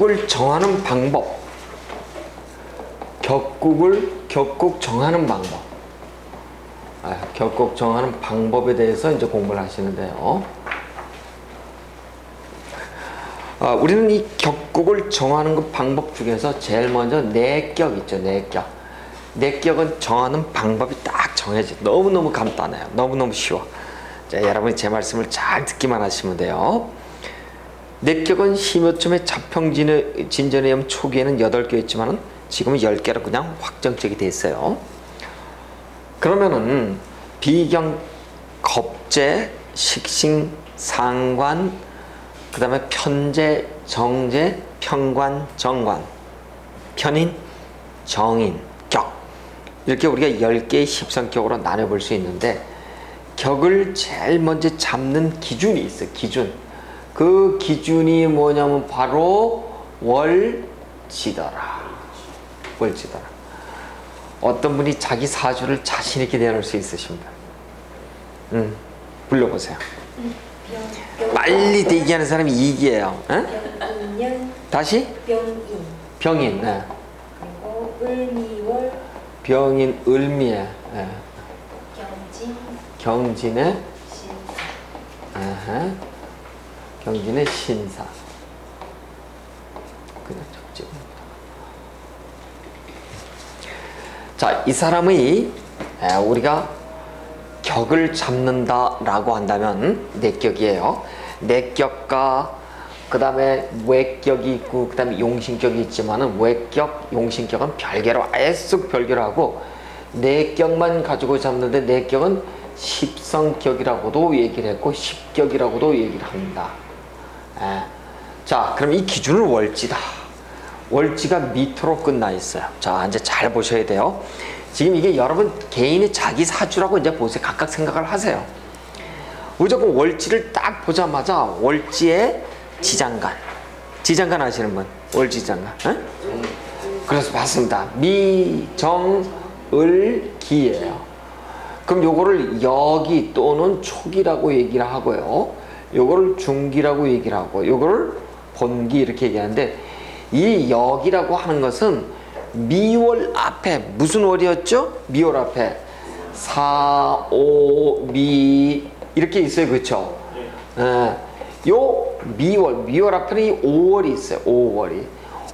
격국을 정하는 방법. 격국 정하는 방법. 격국 정하는 방법에 대해서 이제 공부를 하시는데요. 우리는 이 격국을 정하는 그 방법 중에서 제일 먼저 내격 있죠, 내격. 내격은 정하는 방법이 딱 정해져. 너무너무 간단해요. 너무너무 쉬워. 자, 여러분이 제 말씀을 잘 듣기만 하시면 돼요. 내격은 심요점의 자평진전에 의하면 초기에는 8개였지만은 지금은 10개로 그냥 확정적이 됐어요. 그러면은 비경, 겁재, 식신, 상관, 그 다음에 편재, 정재, 편관, 정관, 편인, 정인, 격, 이렇게 우리가 10개의 십성격으로 나눠볼 수 있는데, 격을 제일 먼저 잡는 기준이 있어요. 기준. 그 기준이 뭐냐면 바로 월지더라. 월지더라. 어떤 분이 자기 사주를 자신 있게 내놓을 수 있으십니다. 불러보세요. 빨리 대기하는 사람이 이기예요. 병인. 다시? 병인. 병인. 네. 그리고 을미월. 병인 을미에. 네. 경진. 경진의 신사. 경진의 신사. 그냥 적지. 자, 이 사람의 우리가 격을 잡는다라고 한다면 내격이에요. 내격과 그 다음에 외격이 있고 그 다음에 용신격이 있지만은 외격, 용신격은 별개로 아예 쑥 별개로 하고 내격만 가지고 잡는데 내격은 십성격이라고도 얘기를 했고 십격이라고도 얘기를 합니다. 자, 그럼 이 기준은 월지다. 월지가 미토로 끝나 있어요. 자, 이제 잘 보셔야 돼요. 지금 이게 여러분 개인의 자기 사주라고 이제 보세요. 각각 생각을 하세요. 무조건 월지를 딱 보자마자 월지의 지장간. 지장간 아시는 분? 월지장간. 그래서 맞습니다. 미, 정, 을, 기예요. 그럼 요거를 여기 또는 초기라고 얘기를 하고요. 요거를 중기라고 얘기를 하고 요거를 본기 이렇게 얘기하는데, 이 역이라고 하는 것은 미월 앞에 무슨 월이었죠? 미월 앞에 사, 오, 미 이렇게 있어요. 그렇죠? 요 미월 앞에는 이 5월이 있어요. 5월이.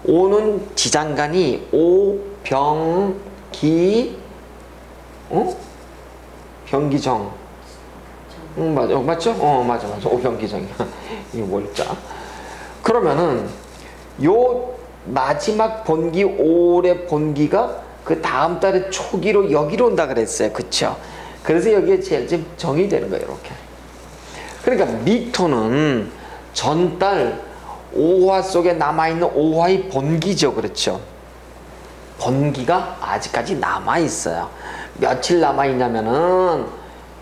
5는 지장간이 오, 병, 기, 병기정. 맞아. 맞죠? 맞아. 오병기정이야. 이 월자. 그러면은 요 마지막 본기 5월의 본기가 그 다음 달의 초기로 여기로 온다 그랬어요. 그쵸? 그래서 여기에 제일 지금 정이 되는 거예요. 이렇게. 그러니까 미토는 전달 5화 속에 남아있는 5화의 본기죠. 그렇죠? 본기가 아직까지 남아있어요. 며칠 남아있냐면은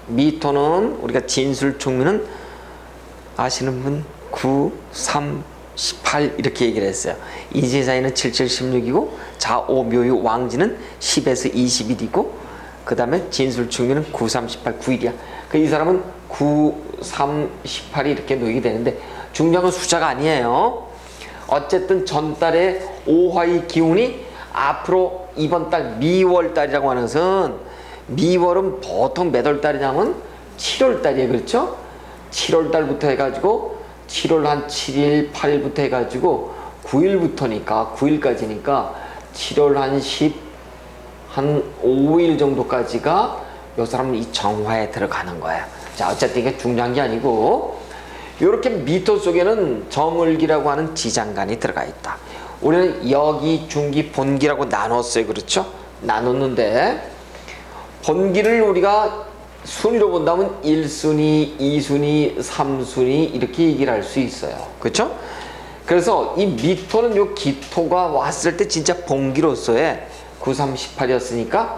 미토는 우리가 진술충미는 아시는 분 9, 3, 18 이렇게 얘기를 했어요. 이제자에는 7, 7, 16이고 자오, 묘유, 왕지는 10에서 21이고 그 다음에 진술충미는 9, 3, 18, 9일이야. 이 사람은 9, 3, 18이 이렇게 놓이게 되는데 중요한 건 숫자가 아니에요. 어쨌든 전달의 5화의 기운이 앞으로 이번 달 미월달이라고 하는 것은, 미월은 보통 몇 월달이냐면 7월달이에요. 그렇죠? 7월달부터 해가지고 7월 한 7일, 8일부터 해가지고 9일부터니까 9일까지니까 7월 한 10, 한 5일 정도까지가 이 사람은 이 정화에 들어가는 거예요. 자, 어쨌든 이게 중요한 게 아니고, 이렇게 미토 속에는 정을기라고 하는 지장간이 들어가 있다. 우리는 여기, 중기, 본기라고 나눴어요. 그렇죠? 나눴는데 본기를 우리가 순위로 본다면 1순위, 2순위, 3순위 이렇게 얘기를 할 수 있어요. 그렇죠? 그래서 이 미토는 요 기토가 왔을 때 진짜 본기로서의 9, 3, 18이었으니까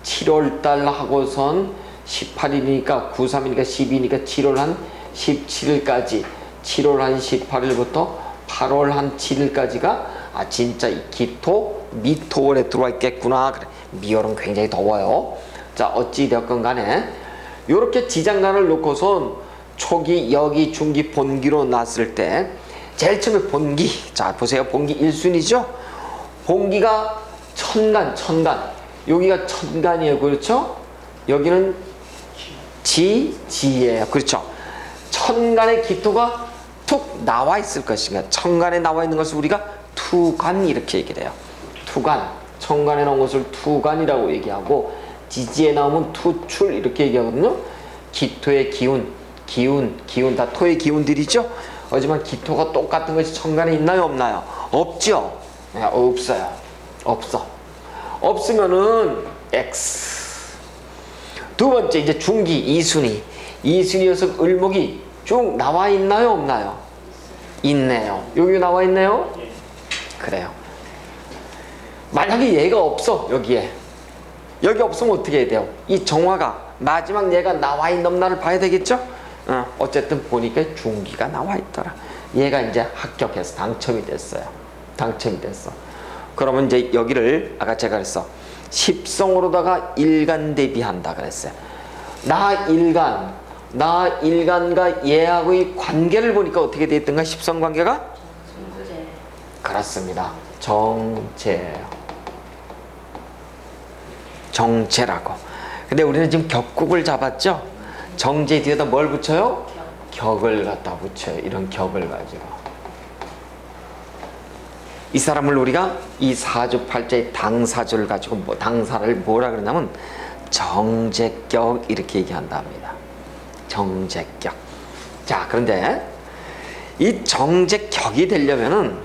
7월달 하고선 18일이니까 9, 3이니까 12니까 7월 한 17일까지, 7월 한 18일부터 8월 한 7일까지가 진짜 이 기토, 미토월에 들어와 있겠구나. 그래. 미월은 굉장히 더워요. 자, 어찌 되었건 간에 요렇게 지장간을 놓고선 초기, 여기, 중기, 본기로 놨을 때 제일 처음에 본기. 자, 보세요. 본기 1순위죠? 본기가 천간. 여기가 천간이에요. 그렇죠? 여기는 지예요. 그렇죠? 천간의 기토가 툭 나와 있을 것인가. 천간에 나와 있는 것을 우리가 투간 이렇게 얘기를 해요. 투간. 천간에 나온 것을 투간이라고 얘기하고 지지에 나오면 투출 이렇게 얘기하거든요. 기토의 기운 다 토의 기운들이죠. 하지만 기토가 똑같은 것이 천간에 있나요, 없나요? 없죠. 네, 없어요. 없으면은 X. 두 번째 이제 중기 2순위 녀석 을목이 쭉 나와 있나요, 없나요? 있네요. 여기 나와 있네요. 그래요. 만약에 얘가 없어, 여기 없으면 어떻게 해야 돼요? 이 정화가 마지막 얘가 나와 있는 없나를 봐야 되겠죠? 어쨌든 보니까 중기가 나와 있더라. 얘가 이제 합격해서 당첨이 됐어. 그러면 이제 여기를 아까 제가 그랬어. 십성으로다가 일간 대비한다 그랬어요. 나 일간과 얘하고의 관계를 보니까 어떻게 돼 있던가? 십성 관계가? 정제. 그렇습니다. 정제라고. 근데 우리는 지금 격국을 잡았죠? 정제 뒤에다 뭘 붙여요? 격을 갖다 붙여요. 이런 격을 가지고. 이 사람을 우리가 이 사주팔자의 당사주를 가지고 당사를 뭐라 그러냐면 정제격 이렇게 얘기한다 합니다. 정제격. 자, 그런데 이 정제격이 되려면은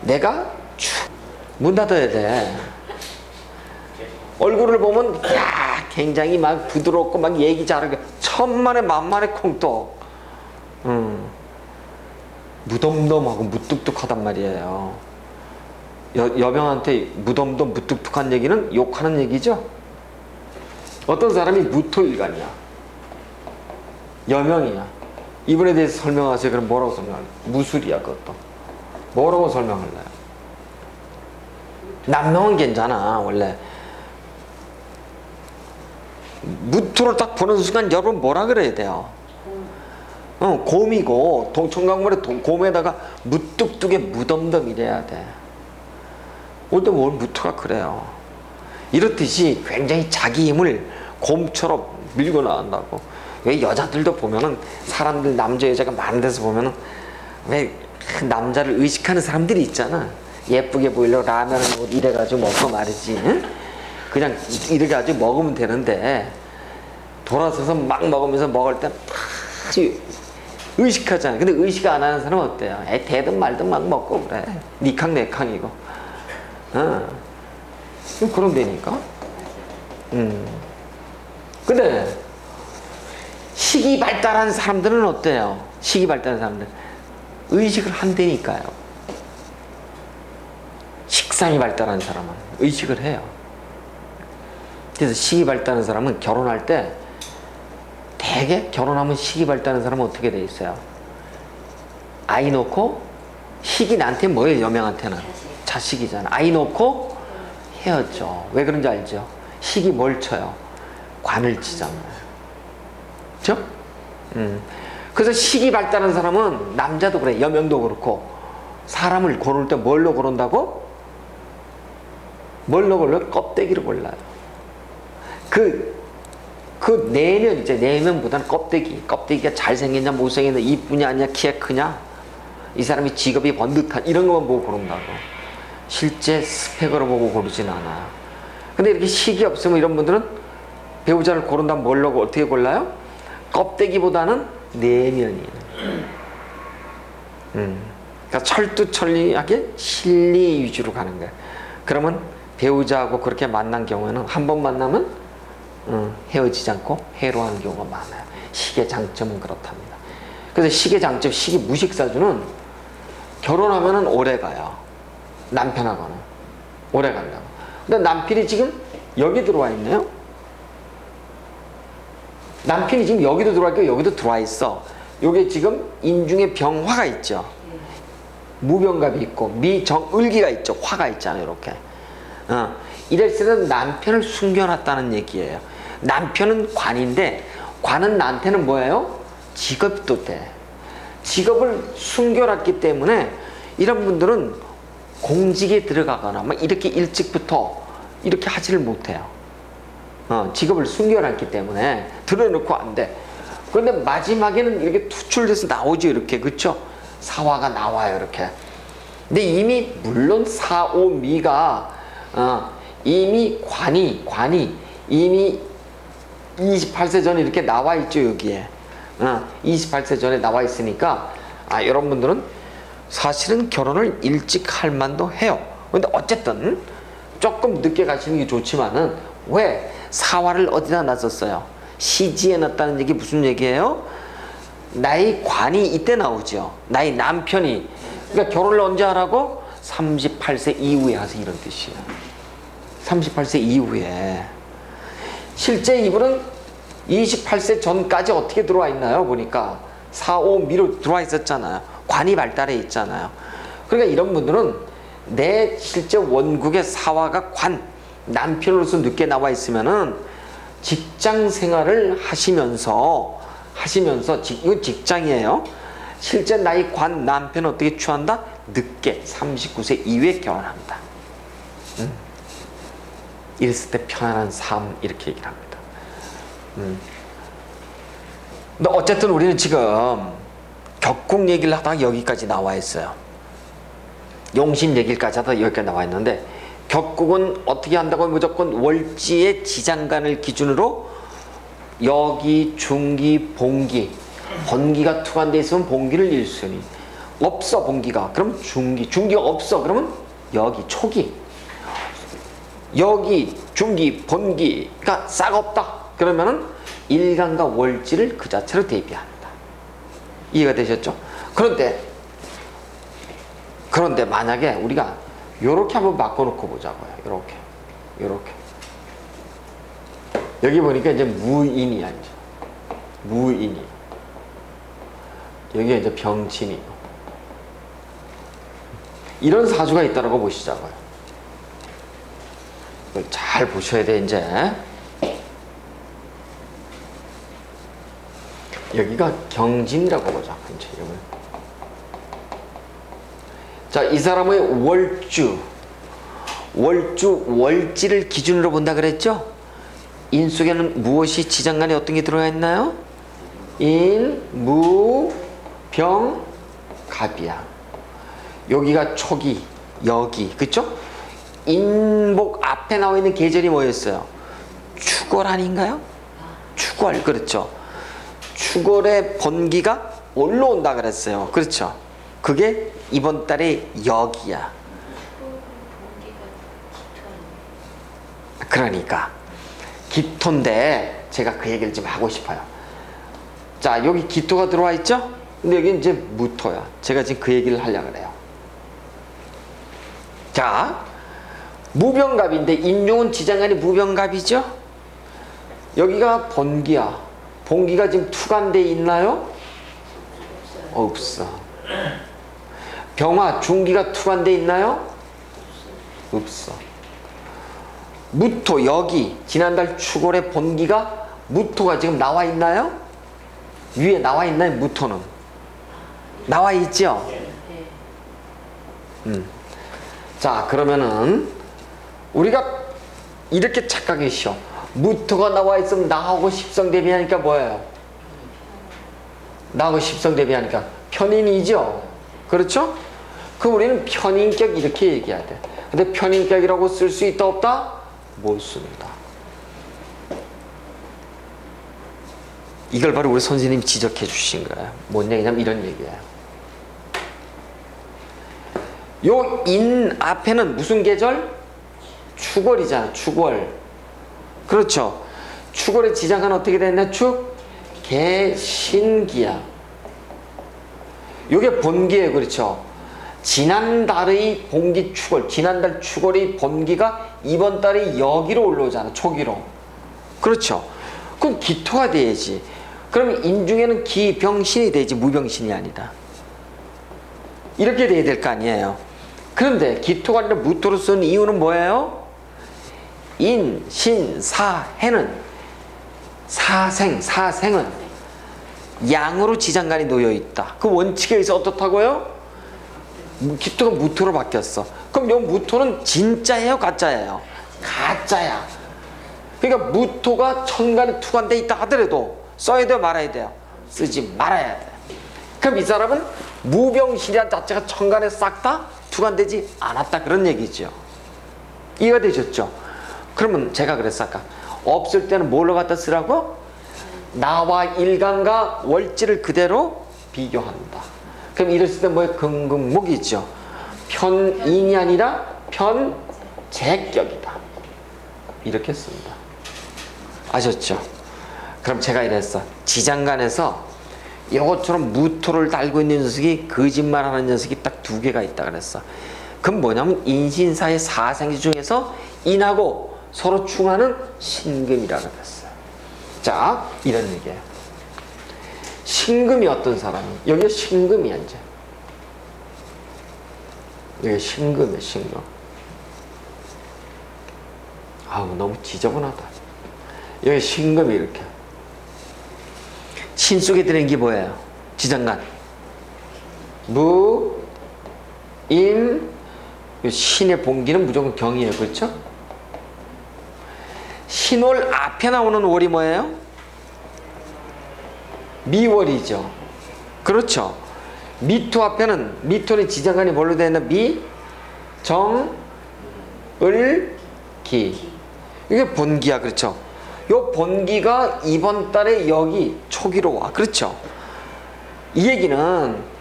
내가 문 닫아야 돼. 얼굴을 보면 굉장히 막 부드럽고 막 얘기 잘하고 천만에 만만에 콩떡. 무덤덤하고 무뚝뚝하단 말이에요. 여명한테 무덤덤 무뚝뚝한 얘기는 욕하는 얘기죠. 어떤 사람이 무토일간이야. 여명이야. 이분에 대해서 설명하세요. 그럼 뭐라고 설명할래? 무술이야 그것도. 뭐라고 설명할래요? 남명은 괜찮아 원래. 무토를 딱 보는 순간 여러분 뭐라 그래야 돼요? 곰이고 동천강물에 곰에다가 무뚝뚝에 무덤덤 이래야 돼. 근데 뭘 무토가 그래요. 이렇듯이 굉장히 자기 힘을 곰처럼 밀고 나간다고. 왜 여자들도 보면은 사람들 남자 여자가 많은 데서 보면은 왜 남자를 의식하는 사람들이 있잖아. 예쁘게 보이려고 라면을 뭐 이래가지고 먹고 말이지. 응? 그냥 이래가지고 먹으면 되는데 돌아서서 막 먹으면서 먹을 때 아주 의식하잖아. 근데 의식 안 하는 사람은 어때요? 되든 말든 막 먹고 그래. 니캉 내캉이고. 그럼 되니까. 근데 식이 발달한 사람들은 어때요? 식이 발달한 사람들 의식을 한다니까요. 식상이 발달한 사람은 의식을 해요. 그래서 식이 발달한 사람은 결혼할 때 대개 결혼하면 식이 발달한 사람은 어떻게 돼 있어요? 아이 놓고 식이 나한테 뭐예요? 여명한테는 자식이잖아. 아이 놓고 헤어져. 왜 그런지 알죠? 식이 뭘 쳐요? 관을 치잖아요. 그렇죠? 그래서 식이 발달한 사람은 남자도 그래. 여명도 그렇고 사람을 고를 때 뭘로 고른다고? 뭘로 골라요? 껍데기로 골라요. 그 내면 이제 내면보다는 껍데기가 잘생겼냐 못생겼냐 이쁘냐 아니냐 키가 크냐 이 사람이 직업이 번듯한 이런 것만 보고 고른다고. 실제 스펙으로 보고 고르진 않아요. 근데 이렇게 식이 없으면 이런 분들은 배우자를 고른다면 뭘로 어떻게 골라요? 껍데기보다는 내면이에요. 그러니까 철두철미하게 실리 위주로 가는 거예요. 그러면 배우자하고 그렇게 만난 경우에는 한 번 만나면 헤어지지 않고 해로하는 경우가 많아요. 식의 장점은 그렇답니다. 그래서 식의 장점, 식이 무식사주는 결혼하면 오래 가요. 남편하고는 오래 간다고. 근데 남편이 지금 여기 들어와 있네요. 남편이 지금 여기도 들어와 있고 여기도 들어와 있어. 요게 지금 인중에 병화가 있죠. 무병갑이 있고 미정을기가 있죠. 화가 있잖아요. 이렇게. 이랬을 때 남편을 숨겨놨다는 얘기예요. 남편은 관인데 관은 나한테는 뭐예요? 직업도 돼. 직업을 숨겨놨기 때문에 이런 분들은 공직에 들어가거나 막 이렇게 일찍부터 이렇게 하지를 못해요. 직업을 숨겨놨기 때문에 드러놓고 안 돼. 그런데 마지막에는 이렇게 투출돼서 나오죠. 이렇게. 그쵸? 사화가 나와요. 이렇게. 근데 이미 물론 사오미가 이미 관이 이미 28세 전에 이렇게 나와 있죠. 여기에 28세 전에 나와 있으니까 여러분들은 사실은 결혼을 일찍 할 만도 해요. 근데 어쨌든 조금 늦게 가시는 게 좋지만은 왜 사화를 어디다 놨었어요? 시지에 놨다는 얘기 무슨 얘기예요? 나의 관이 이때 나오죠. 나의 남편이. 그러니까 결혼을 언제 하라고? 38세 이후에 하세요. 이런 뜻이에요. 38세 이후에. 실제 이분은 28세 전까지 어떻게 들어와 있나요? 보니까 4, 5 미로 들어와 있었잖아요. 관이 발달해 있잖아요. 그러니까 이런 분들은 내 실제 원국의 사화가 관, 남편으로서 늦게 나와 있으면은 직장 생활을 하시면서 이건 직장이에요. 실제 나의 관 남편은 어떻게 취한다? 늦게 39세 이후에 결혼한다. 이랬을 때 편안한 삶 이렇게 얘기를 합니다. 근데 어쨌든 우리는 지금 격국 얘기를 하다가 여기까지 나와 있어요. 용신 얘기까지 하다가 여기까지 나와 있는데 격국은 어떻게 한다고? 무조건 월지의 지장간을 기준으로 여기, 중기, 봉기, 번기가 투관돼 있으면 봉기를 1순위, 없어 봉기가 그럼 중기가 없어 그러면 여기 초기, 여기 중기 번기가 싹 없다 그러면은 일간과 월지를 그 자체로 대비한다. 이해가 되셨죠? 그런데 만약에 우리가 요렇게 한번 바꿔놓고 보자고요. 요렇게 여기 보니까 이제 무인이야. 이제 무인이, 여기가 이제 병친이, 이런 사주가 있다라고 보시자고요. 이걸 잘 보셔야 돼. 이제 여기가 경진이라고 보자. 이제 여기. 자, 이 사람의 월지를 기준으로 본다 그랬죠? 인 속에는 무엇이 지장간에 어떤 게 들어가 있나요? 인, 무, 병, 갑이야. 여기가 초기, 여기, 그쵸? 인복 앞에 나와 있는 계절이 뭐였어요? 축월 아닌가요? 축월, 그렇죠. 축월의 번기가 올라온다 그랬어요. 그렇죠. 그게 이번 달에 여기야. 그러니까 기토인데 제가 그 얘기를 좀 하고 싶어요. 자, 여기 기토가 들어와 있죠? 근데 여기 이제 무토야. 제가 지금 그 얘기를 하려고 그래요. 자, 무병갑인데 인용은 지장간이 무병갑이죠? 여기가 번기야. 봉기가 지금 투간돼 있나요? 없어. 병화, 중기가 투간돼 있나요? 없어. 무토, 여기 지난달 축월의 번기가 무토가 지금 나와 있나요? 위에 나와 있나요? 무토는 나와 있죠? 자, 그러면은 우리가 이렇게 착각이 쉬워. 무토가 나와 있으면 나하고 십성대비하니까 뭐예요? 나하고 십성대비하니까 편인이죠? 그렇죠? 그럼 우리는 편인격 이렇게 얘기해야 돼. 근데 편인격이라고 쓸 수 있다 없다? 못 씁니다. 이걸 바로 우리 선생님이 지적해 주신 거예요. 뭔 얘기냐면 이런 얘기예요. 요 인 앞에는 무슨 계절? 축월이잖아. 축월. 그렇죠. 축월의 지장간 어떻게 됐나? 축 개신기야. 요게 번기예요. 그렇죠. 지난달의 봉기 축월, 지난달 축월의 번기가 이번 달에 여기로 올라오잖아. 초기로. 그렇죠. 그럼 기토가 돼야지. 그럼 인중에는 기병신이 되지 무병신이 아니다. 이렇게 돼야 될 거 아니에요. 그런데 기토가 아니라 무토로 쓰는 이유는 뭐예요? 인, 신, 사, 해는 사생은 양으로 지장간이 놓여 있다. 그 원칙에 의해서 어떻다고요? 기토가 무토로 바뀌었어. 그럼 요 무토는 진짜예요, 가짜예요? 가짜야. 그러니까 무토가 천간에 투관돼 있다 하더라도 써야 돼요, 말아야 돼요? 쓰지 말아야 돼. 그럼 이 사람은 무병신이라는 자체가 천간에 싹 다 투관되지 않았다, 그런 얘기죠. 이해가 되셨죠? 그러면 제가 그랬어 아까, 없을 때는 뭘로 갖다 쓰라고? 나와 일간과 월지를 그대로 비교한다. 그럼 이랬을 때 뭐예요? 금금목이죠. 편인이 아니라 편재격이다. 이렇게 씁니다. 아셨죠? 그럼 제가 이랬어. 지장간에서 이것처럼 무토를 달고 있는 녀석이, 거짓말하는 녀석이 딱 두 개가 있다 그랬어. 그럼 뭐냐면 인신사의 사생지 중에서 인하고 서로 충하는 신금이라고 그랬어요. 자, 이런 얘기예요. 신금이 어떤 사람이? 여기가 신금이야 이제. 여기 신금이야, 신금. 아우, 너무 지저분하다. 여기 신금이 이렇게. 신 속에 들어있는 게 뭐예요? 지장간. 무, 임, 신의 본기는 무조건 경이에요. 그렇죠? 신월 앞에 나오는 월이 뭐예요? 미월이죠. 그렇죠? 미토 앞에는, 미토는 지장간이 뭘로 되어 있나? 미, 정, 을, 기. 이게 본기야. 그렇죠? 요 본기가 이번 달에 여기 초기로 와. 그렇죠? 이 얘기는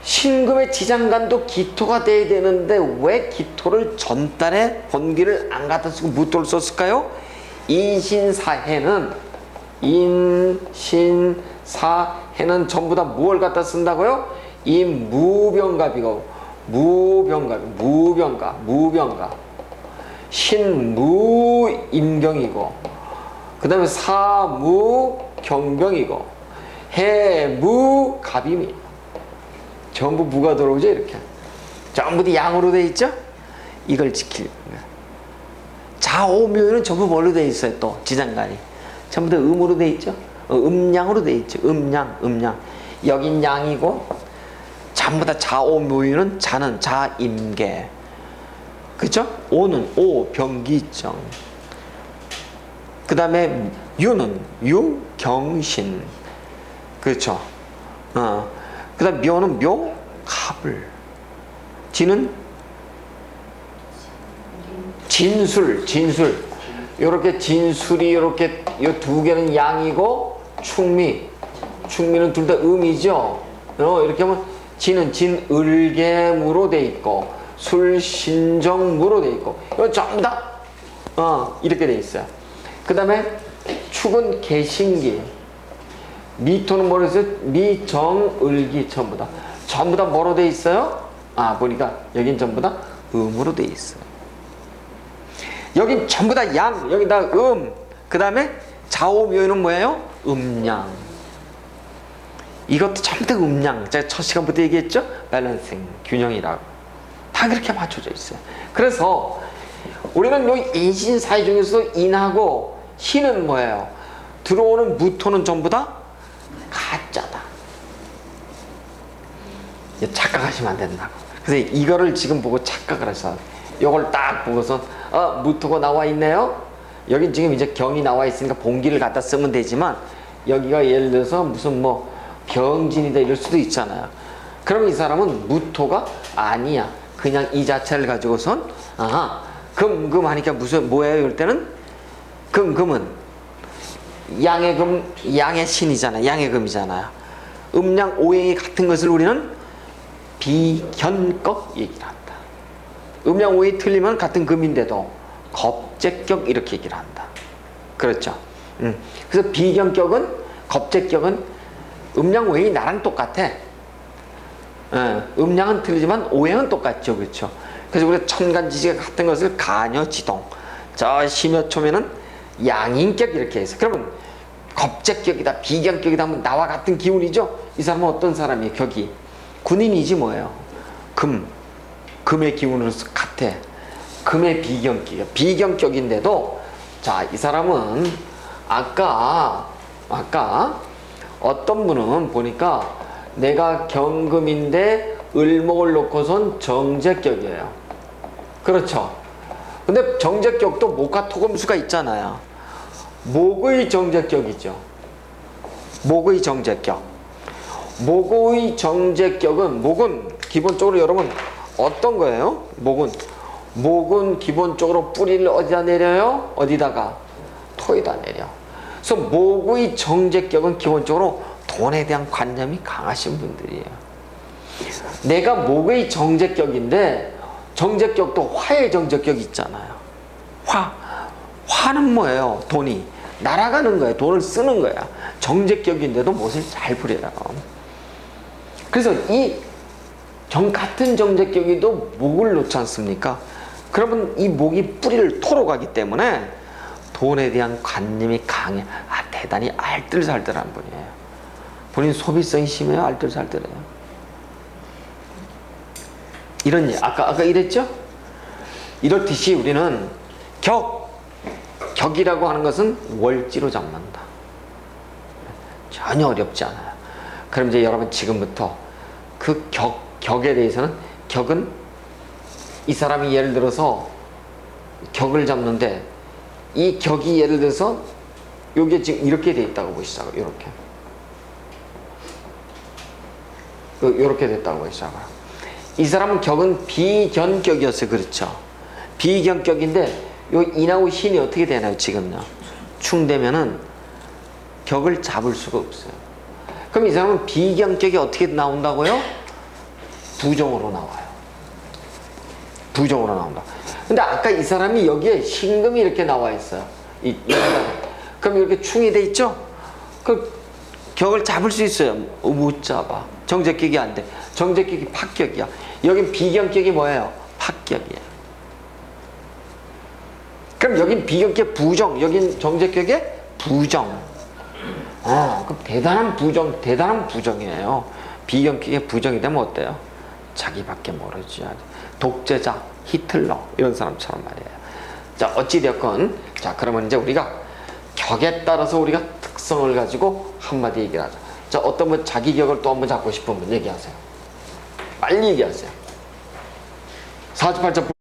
신금의 지장간도 기토가 돼야 되는데 왜 기토를 전달에 본기를 안 갖다 쓰고 무토를 썼을까요? 인신사해는 전부 다 무엇을 갖다 쓴다고요? 이 무병갑이고, 무병가 신무임경이고, 그 다음에 사무경병이고, 해무갑임이. 전부 무가 들어오죠, 이렇게. 전부 다 양으로 돼 있죠? 이걸 지킬 거야. 좌오묘는 전부 뭘로 돼 있어요, 또? 지장간이. 전부 다 음으로 돼 있죠? 음양으로 돼 있죠. 음양. 여긴 양이고, 전부 다 좌오묘는 자는 자임계. 그죠? 오는 오병기정. 그 다음에 유는 유경신. 그렇죠? 그 다음 묘는 묘갑을. 진은 진술. 요렇게 진술이 요렇게 요 두 개는 양이고, 충미는 둘 다 음이죠. 이렇게 하면 진은 진을계무로 돼 있고, 술신정무로 돼 있고, 이거 전부 다 이렇게 돼 있어요. 그 다음에 축은 개신기. 미토는 뭐로 있어요? 미정을기. 전부 다 뭐로 돼 있어요? 보니까 여긴 전부 다 음으로 돼 있어요. 여긴 전부 다 양, 여기 다 그 다음에 좌오묘는 뭐예요? 음양. 이것도 전부 다 음양. 제가 첫 시간부터 얘기했죠? 밸런싱, 균형이라고. 다 그렇게 맞춰져 있어요. 그래서 우리는 요 인신사회 중에서도 인하고 신은 뭐예요? 들어오는 무토는 전부 다 가짜다. 착각하시면 안 된다고. 그래서 이거를 지금 보고 착각을 하셔. 요걸 딱 보고서 무토가 나와 있네요. 여기 지금 이제 경이 나와 있으니까 본기를 갖다 쓰면 되지만, 여기가 예를 들어서 무슨 뭐 병진이다 이럴 수도 있잖아요. 그럼 이 사람은 무토가 아니야. 그냥 이 자체를 가지고선 금 하니까 무슨 뭐예요? 이럴 때는 금은 양의 금, 양의 신이잖아요. 양의 금이잖아요. 음양 오행이 같은 것을 우리는 비견격 얘기를 한다. 음양 오행이 틀리면 같은 금인데도 겁재격 이렇게 얘기를 한다. 그렇죠? 그래서 비견격은, 겁재격은 음양 오행이 나랑 똑같아. 음양은 틀리지만 오행은 똑같죠. 그렇죠? 그래서 우리가 천간지지가 같은 것을 가녀지동, 저 심여초면은 양인격 이렇게 해서, 그러면 겁재격이다, 비견격이다 하면 나와 같은 기운이죠. 이 사람은 어떤 사람이에요? 격이 군인이지 뭐예요. 금의 기운으로서 같아. 금의 비견격이야. 비견격인데도, 자, 이 사람은 아까 어떤 분은 보니까 내가 경금인데 을목을 놓고선 정제격이에요. 그렇죠. 근데 정제격도 목화 토금수가 있잖아요. 목의 정제격이죠. 목의 정제격. 목의 정제격은, 목은 기본적으로 여러분 어떤 거예요? 목은 기본적으로 뿌리를 어디다 내려요? 어디다가? 토에다 내려. 그래서 목의 정제격은 기본적으로 돈에 대한 관념이 강하신 분들이에요. 내가 목의 정제격인데, 정제격도 화의 정제격이 있잖아요. 화는 뭐예요? 돈이 날아가는 거예요. 돈을 쓰는 거야. 정제격인데도 못을 잘 부려요. 그래서 이 같은 정제격이도 목을 놓지 않습니까? 그러면 이 목이 뿌리를 토로 가기 때문에 돈에 대한 관념이 강해. 대단히 알뜰살뜰한 분이에요. 본인 소비성이 심해요? 알뜰살뜰해요? 이런 아까 이랬죠? 이렇듯이 우리는 격이라고 하는 것은 월지로 잡는다. 전혀 어렵지 않아요. 그럼 이제 여러분 지금부터 그 격에 대해서는, 격은 이 사람이 예를 들어서 격을 잡는데, 이 격이 예를 들어서 요게 지금 이렇게 돼 있다고 보시자고요. 이렇게 됐다고 보시자고요. 이 사람은 격은 비견격이었어요. 그렇죠? 비견격인데 요 인하고 신이 어떻게 되나요? 지금요 충되면은 격을 잡을 수가 없어요. 그럼 이 사람은 비견격이 어떻게 나온다고요? 부정으로 나와요. 부정으로 나온다. 근데 아까 이 사람이 여기에 신금이 이렇게 나와 있어요. 그럼 이렇게 충이 돼 있죠? 그 격을 잡을 수 있어요? 못 잡아. 정제격이 안 돼. 정제격이 파격이야. 여긴 비견격이 뭐예요? 파격이에요. 그럼 여긴 비견격 부정, 여긴 정제격의 부정. 그럼 대단한 부정이에요. 비견격의 부정이 되면 어때요? 자기밖에 모르지. 독재자, 히틀러 이런 사람처럼 말이에요. 자, 어찌되었건, 자, 그러면 이제 우리가 격에 따라서 우리가 특성을 가지고 한마디 얘기를 하자. 자, 어떤 분 자기 격을 또 한번 잡고 싶은 분 얘기하세요. 빨리 얘기하세요. 48자